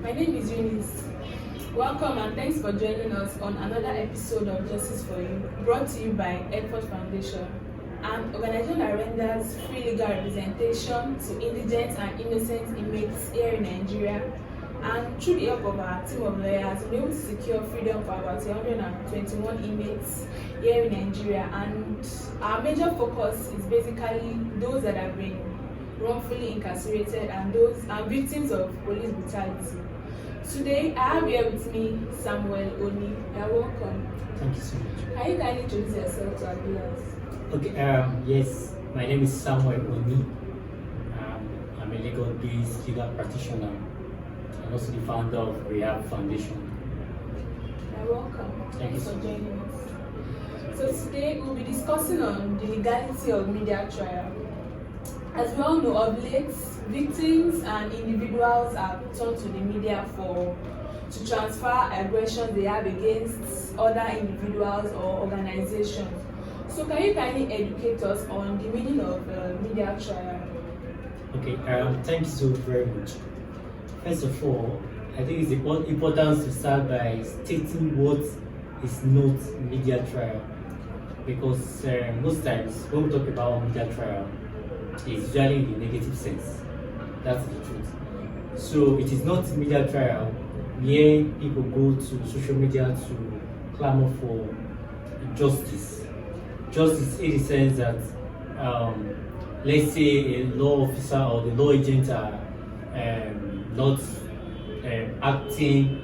My name is Eunice. Welcome and thanks for joining us on another episode of Justice for You, brought to you by Edford Foundation, an organization that renders free legal representation to indigent and innocent inmates here in Nigeria. And through the help of our team of lawyers, we're able to secure freedom for about 121 inmates here in Nigeria. And our major focus is basically those that have been wrongfully incarcerated and those victims of police brutality. Today, I have here with me Samuel Oni. You're welcome. Thank you so much. Can you kindly introduce yourself to our viewers? Okay, yes, my name is Samuel Oni. I'm a legal-based legal practitioner and also the founder of Rehab Foundation. You're welcome. Thanks for joining us. So today, we'll be discussing on the legality of media trial. As we all know, of late, victims and individuals are turned to the media to transfer aggressions they have against other individuals or organizations. So can you kindly educate us on the meaning of media trial? Okay, thank you so very much. First of all, I think it's important to start by stating what is not media trial, because most times when we talk about media trial, it's usually in the negative sense. That's the truth. So it is not media trial where people go to social media to clamor for justice. Justice in the sense that, let's say a law officer or the law agent are not acting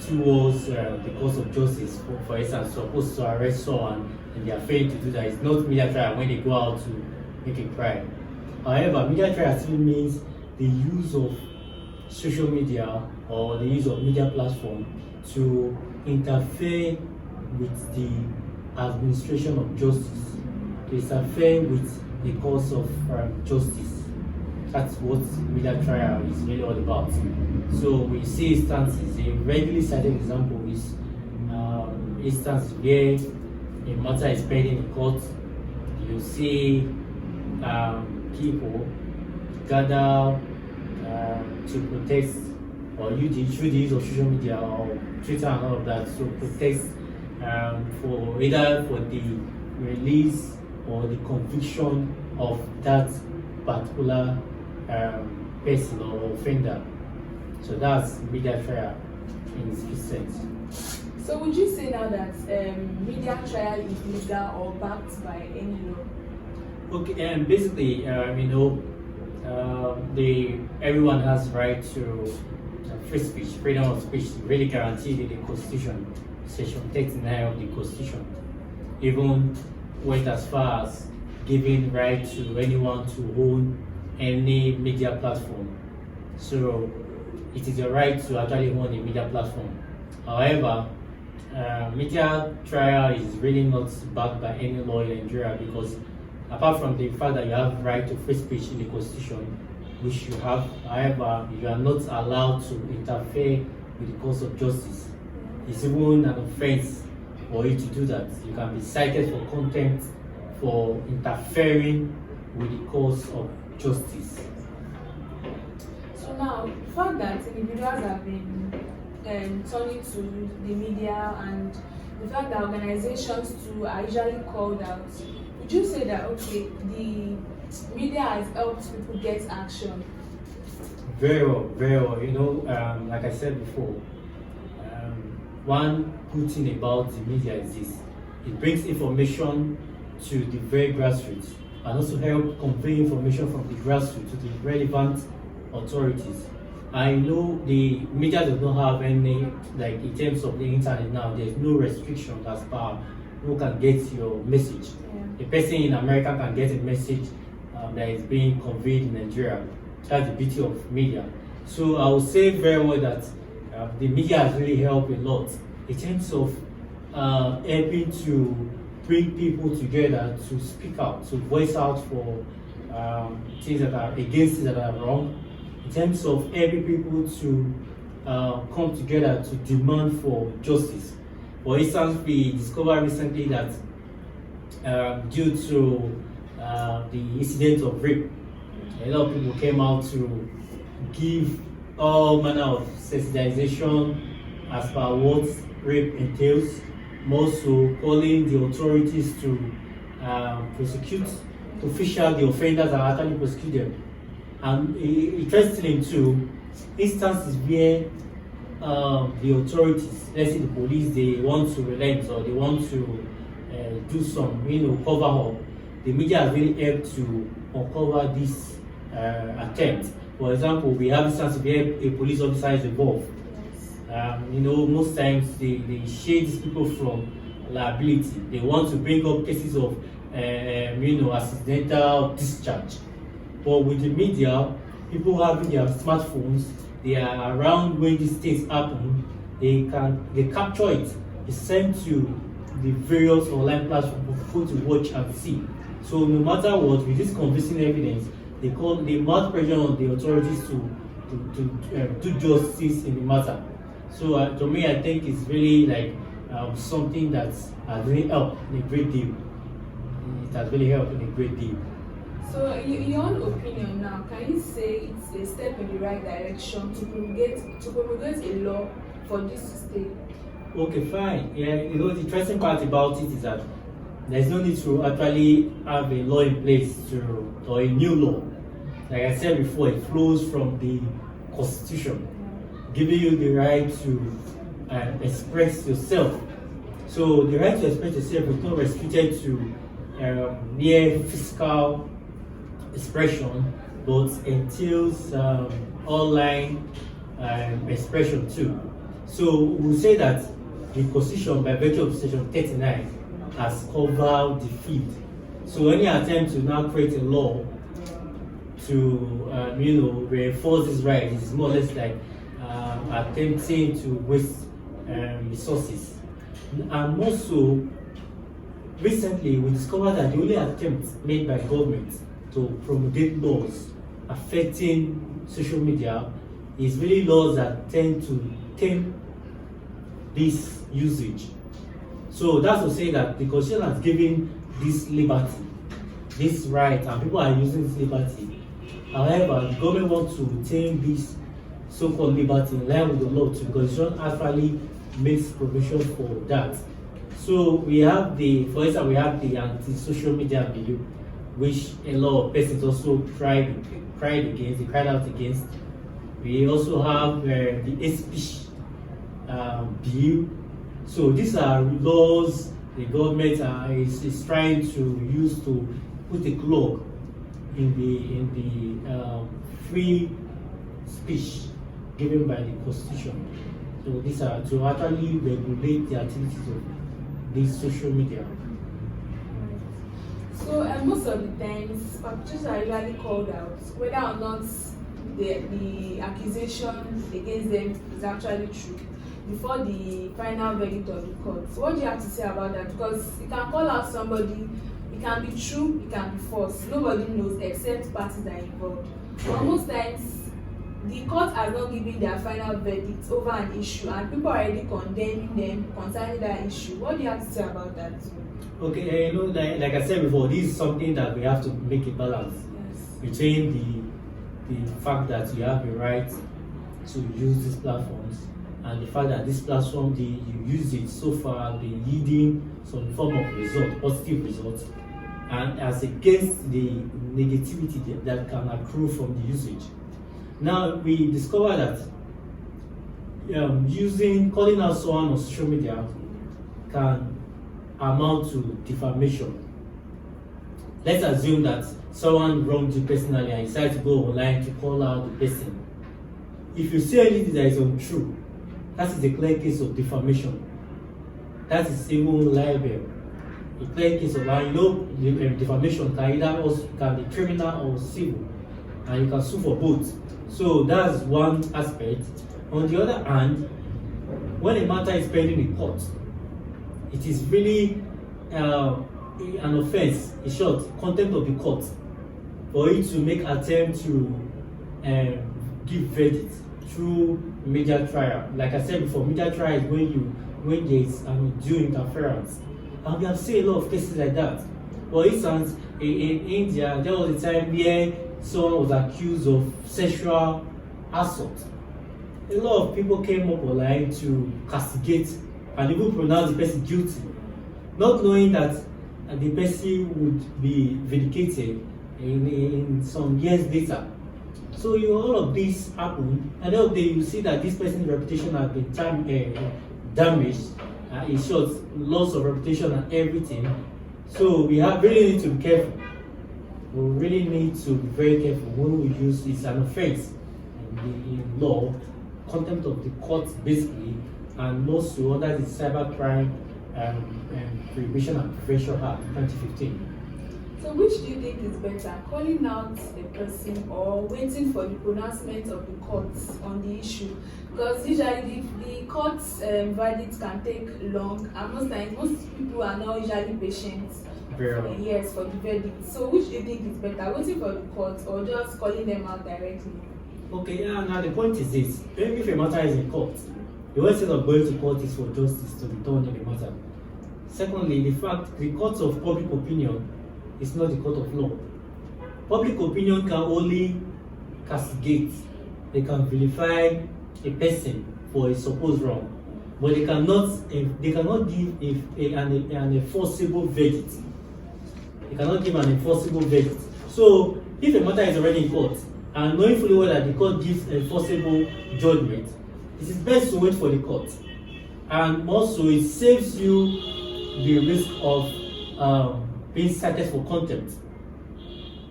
towards the cause of justice. For instance, supposed to arrest someone and they are failing to do that. It's not media trial when they go out to make a crime. However, media trial still means the use of social media or the use of media platform to interfere with the administration of justice, to interfere with the cause of justice. That's what media trial is really all about. So we see instances. A regularly cited example is instances where a matter is pending in court. You see people gather to protest, or through the use of social media or Twitter and all of that, to protest for either for the release or the conviction of that particular person or offender. So that's media trial in its sense. So would you say now that media trial is legal or backed by any law? Okay, and basically, everyone has right to free speech, freedom of speech, really guaranteed in the Constitution, Section 39 of the Constitution. Even went as far as giving right to anyone to own any media platform. So it is your right to actually own a media platform. However, media trial is really not backed by any law in Nigeria, because apart from the fact that you have right to free speech in the Constitution, which you have, however, you are not allowed to interfere with the cause of justice. It's even an offense for you to do that. You can be cited for contempt for interfering with the cause of justice. So now, the fact that individuals have been turning to the media and the fact that organizations too are usually called out, would you say that, okay, the media has helped people get action? Very well, very well. Like I said before, one good thing about the media is this: it brings information to the very grassroots and also help convey information from the grassroots to the relevant authorities. I know the media does not have any, like in terms of the internet now, there's no restriction as far who can get your message. Yeah. A person in America can get a message that is being conveyed in Nigeria. That's the beauty of media. So I would say very well that the media has really helped a lot in terms of helping to bring people together to speak out, to voice out for things that are against things that are wrong, in terms of helping people to come together to demand for justice. For instance, we discovered recently that due to the incident of rape, a lot of people came out to give all manner of sensitization as per what rape entails, more so calling the authorities to prosecute, to fish out the offenders and actually prosecute them. And interestingly too, instances where the authorities, let's say the police, they want to relent or they want to do some, cover up. The media has really helped to uncover this attempt. For example, we have instances where a police officer is involved. Most times they shade these people from liability. They want to bring up cases of, accidental discharge. But with the media, people having their smartphones, they are around when these things happen. They capture it. It's sent to the various online platforms for people to watch and see. So no matter what, with this convincing evidence, they mount pressure on the authorities to do justice in the matter. So to me, I think it's really like something that has really helped in a great deal. It has really helped in a great deal. So, in your own opinion now, can you say it's a step in the right direction to promulgate a law for this to stay? Okay, fine. Yeah, the interesting part about it is that there's no need to actually have a law in place or a new law. Like I said before, it flows from the Constitution, giving you the right to express yourself. So the right to express yourself is not restricted to mere physical expression, but entails online expression too. So we'll say that the Constitution, by virtue of Section 39, has covered the field. So any attempt to now create a law to reinforce this right is more or less like attempting to waste resources. And more so, recently we discovered that the only attempt made by government to promulgate laws affecting social media is really laws that tend to tame this usage. So that's to say that the Constitution has given this liberty, this right, and people are using this liberty. However, the government wants to tame this so-called liberty in line with the law too, because the Constitution actually makes provision for that. So we have for instance, we have the anti-social media bill, which a lot of persons also cried out against. We also have the hate speech bill. So these are laws the government is trying to use to put a clock in the free speech given by the Constitution. So these are to actually regulate the activities of these social media. So most of the times, perpetrators are usually called out, whether or not the accusation against them is actually true, before the final verdict of the court. So what do you have to say about that? Because you can call out somebody, it can be true, it can be false. Nobody knows except parties that are involved. But most times, the court has not given their final verdict over an issue, and people are already condemning them concerning that issue. What do you have to say about that? Okay, like I said before, this is something that we have to make a balance between the fact that you have a right to use these platforms and the fact that this platform, you use it so far, been yielding some form of result, positive results, and as against the negativity that can accrue from the usage. Now we discover that calling out someone on social media can amount to defamation. Let's assume that someone wronged you personally and you decide to go online to call out the person. If you say anything that is untrue, that is a clear case of defamation. That is even libel. A clear case of, defamation can be criminal or civil, and you can sue for both. So that's one aspect. On the other hand, when a matter is pending in court, it is really an offense, in short, contempt of the court, for it to make attempt to give verdict through media trial. Like I said before, media trial is when there is due interference, and we have seen a lot of cases like that. For instance, in India, there was a time where someone was accused of sexual assault, a lot of people came up online to castigate and even pronounce the person guilty, not knowing that the person would be vindicated in some years later. So all of this happened, and then you see that this person's reputation has been damaged. In short, loss of reputation and everything. So we really need to be careful. We really need to be very careful when we use it's an offense in law, contempt of the court basically, and also under the Cybercrime Prohibition and Prevention Act 2015. So which do you think is better, calling out a person or waiting for the pronouncement of the courts on the issue? Because usually the court's verdict can take long, and most people are not usually patient yes, for the verdict. So which do you think is better, waiting for the court or just calling them out directly? Okay, yeah, now the point is this. If a matter is in court, the only thing of going to court is for justice to be done in the matter. Secondly, the fact the court of public opinion is not the court of law. Public opinion can only castigate, they can vilify a person for a supposed wrong, but they cannot give an enforceable verdict. They cannot give an enforceable verdict. So if a matter is already in court and knowing fully well that the court gives enforceable judgment, it is best to wait for the court. And also it saves you the risk of being cited for contempt.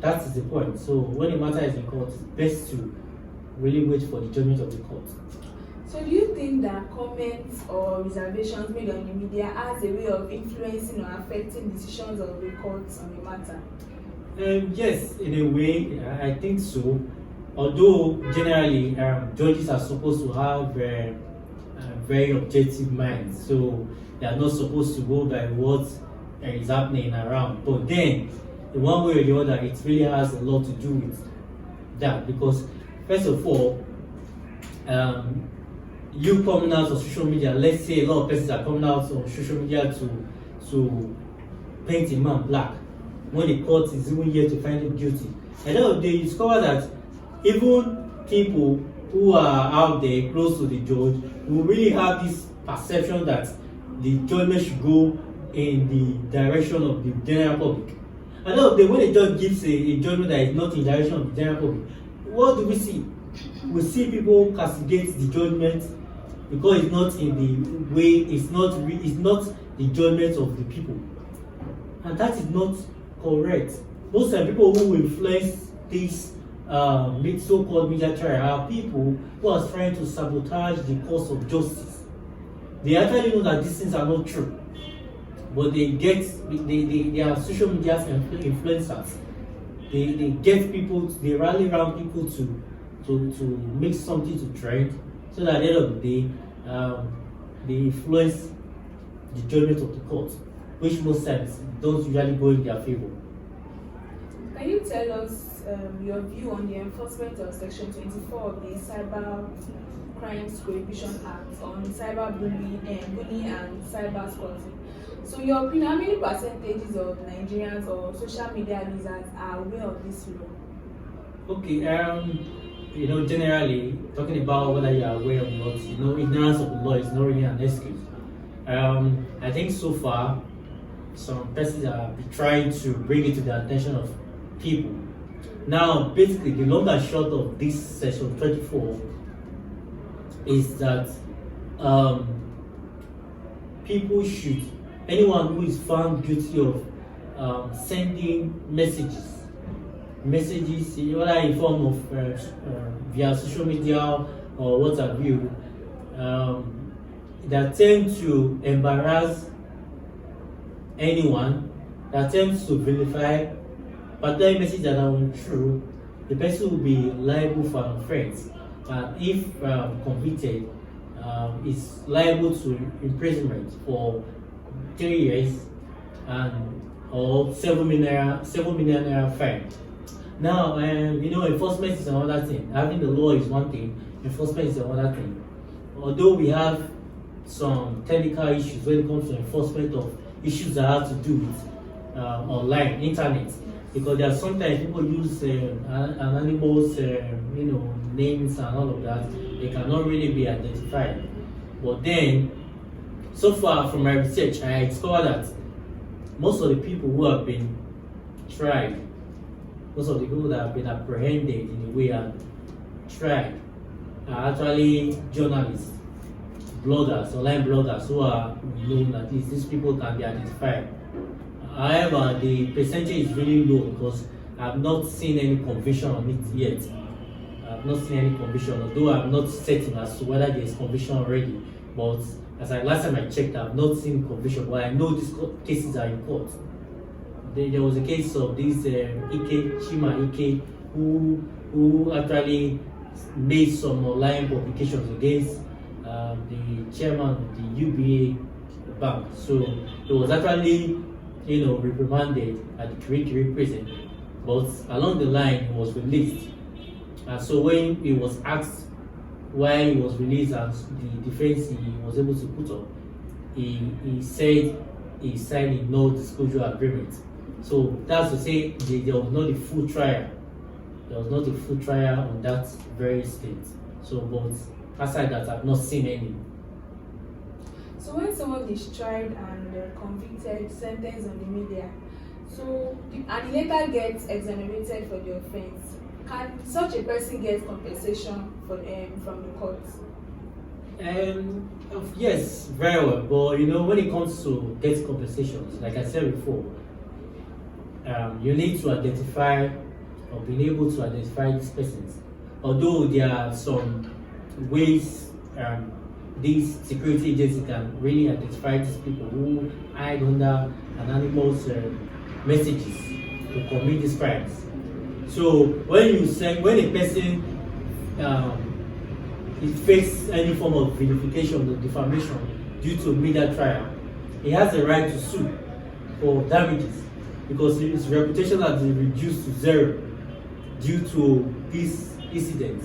That is the point. So when a matter is in court, it's best to really wait for the judgment of the court. So do you think that comments or reservations made on the media has a way of influencing or affecting decisions of the courts on the matter? Yes, in a way, I think so. Although generally judges are supposed to have very objective minds, so they are not supposed to go by what is happening around. But then, in one way or the other, it really has a lot to do with that, because first of all, you coming out on social media, let's say a lot of persons are coming out on social media to paint a man black when the court is even yet to find him guilty. And then they discover that even people who are out there close to the judge will really have this perception that the judgment should go in the direction of the general public. And then when the judge gives a judgment that is not in the direction of the general public, what do we see? We see people castigate the judgment because it's not in the way, it's not the judgment of the people. And that is not correct. Most of the people who influence this so-called media trial are people who are trying to sabotage the course of justice. They actually know that these things are not true, but they are social media influencers. They get people, they rally around people to make something to trend, so that at the end of the day, they influence the judgment of the court, which most times don't usually go in their favor. Can you tell us your view on the enforcement of Section 24 of the Cyber Crimes Prohibition Act on cyberbullying and cyber squatting? So, in your opinion, how many percentages of Nigerians or social media users are aware of this law? Okay, generally talking about whether you are aware or not, ignorance of the law is not really an excuse. I think so far, some persons have been trying to bring it to the attention of people. Now, basically, the long and short of this Section 24 is that anyone who is found guilty of sending messages, whether in form of via social media or what have you, that tend to embarrass anyone, that tends to vilify, but that message that are untrue, the person will be liable for an offense, and if convicted, is liable to imprisonment for 3 years or 7 million naira fine. Now, enforcement is another thing. Having the law is one thing, enforcement is another thing. Although we have some technical issues when it comes to enforcement of issues that have to do with online, internet, because there are sometimes people use anonymous, names and all of that. they cannot really be identified. But then, so far from my research, I discovered that most of the people who have been tried, most of the people that have been apprehended in a way and tried are actually journalists, bloggers, online bloggers who are known that these people can be identified. However, the percentage is really low because I've not seen any conviction on it yet. I've not seen any conviction, although I'm not certain as to whether there is conviction already. But as I last time I checked, I've not seen conviction. But I know these cases are in court. There was a case of this Chima Ike, who actually made some online publications against the chairman of the UBA bank. So it was actually, reprimanded at the Kirikiri prison, but along the line he was released. And so when he was asked why he was released and the defense he was able to put up, he said he signed a no disclosure agreement. So that's to say there was not a full trial. There was not a full trial on that very state. So, but aside that, I've not seen any. So when someone is tried and convicted, sentenced on the media, and he later gets exonerated for the offense, can such a person get compensation from the court? Yes, very well. But when it comes to getting compensations, like I said before, you need to identify or being able to identify these persons. Although there are some ways these security agencies can really identify these people who hide under anonymous messages to commit these crimes. So when a person faces any form of vilification or defamation due to media trial, he has the right to sue for damages because his reputation has been reduced to zero due to this incident.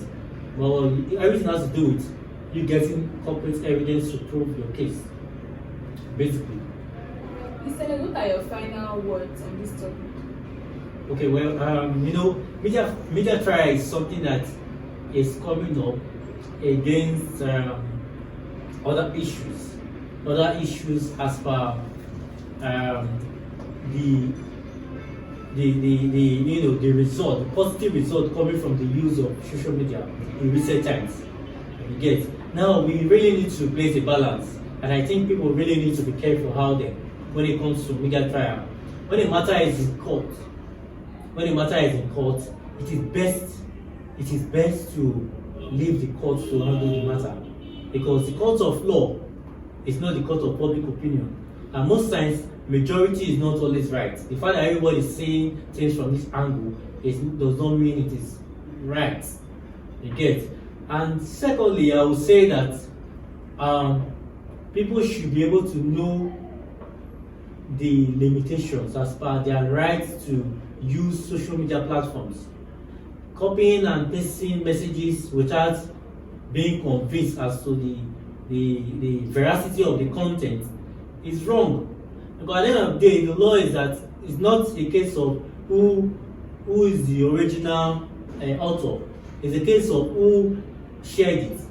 Well, everything has to do with you getting competent evidence to prove your case, basically. Mr. What are your final words on this topic? Okay, well, media trial is something that is coming up against other issues as per the result, the positive result coming from the use of social media in recent times. You get. Now we really need to place a balance, and I think people really need to be careful when it comes to media trial. When a matter is in court, it is best to leave the court to handle the matter, because the court of law is not the court of public opinion, and most times majority is not always right. The fact that everybody is saying things from this angle does not mean it is right. You get. And secondly, I would say that people should be able to know the limitations as per their right to use social media platforms. Copying and pasting messages without being convinced as to the veracity of the content is wrong. Because at the end of the day, the law is that it's not a case of who is the original author. It's a case of who shared it.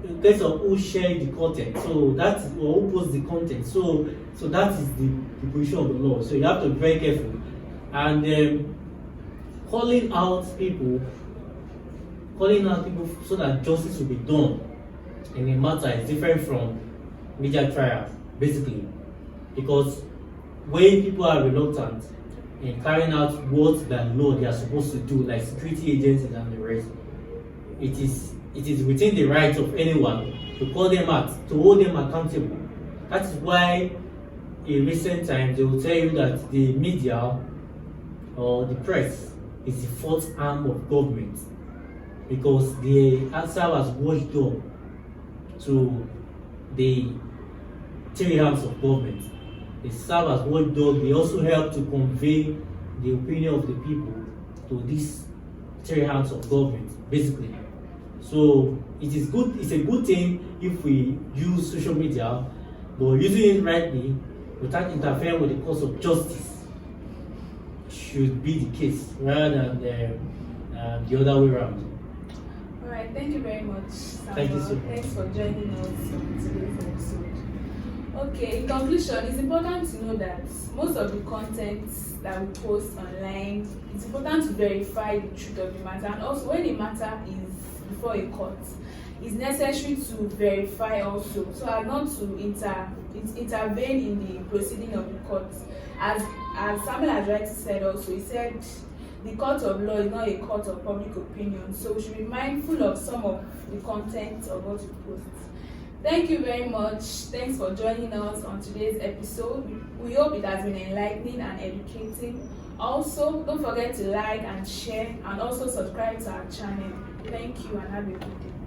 In case of who shared the content, so that or who posted the content. So that is the position of the law. So you have to be very careful. And calling out people so that justice will be done in a matter is different from media trial, basically. Because when people are reluctant in carrying out what by law they are supposed to do, like security agencies and the rest, it is within the right of anyone to call them out, to hold them accountable. That is why in recent times they will tell you that the media or the press is the fourth arm of government, because they serve as watchdog to the three arms of government. They serve as watchdog. They also help to convey the opinion of the people to these three arms of government, basically. So it is good. It's a good thing if we use social media, but using it rightly without interfering with the course of justice should be the case rather than the other way around. All right. right, thank you very much, Thank you so Samuel. much. Thanks for joining us on today's episode. Okay, in conclusion, it's important to know that most of the content that we post online, it's important to verify the truth of the matter, and also when the matter is before a court, it's necessary to verify also, so as not to intervene in the proceeding of the court. As Samuel has rightly said also, he said the court of law is not a court of public opinion, so we should be mindful of some of the content of what we post. Thank you very much. Thanks for joining us on today's episode. We hope it has been enlightening and educating. Also, don't forget to like and share, and also subscribe to our channel. Thank you and have a good day.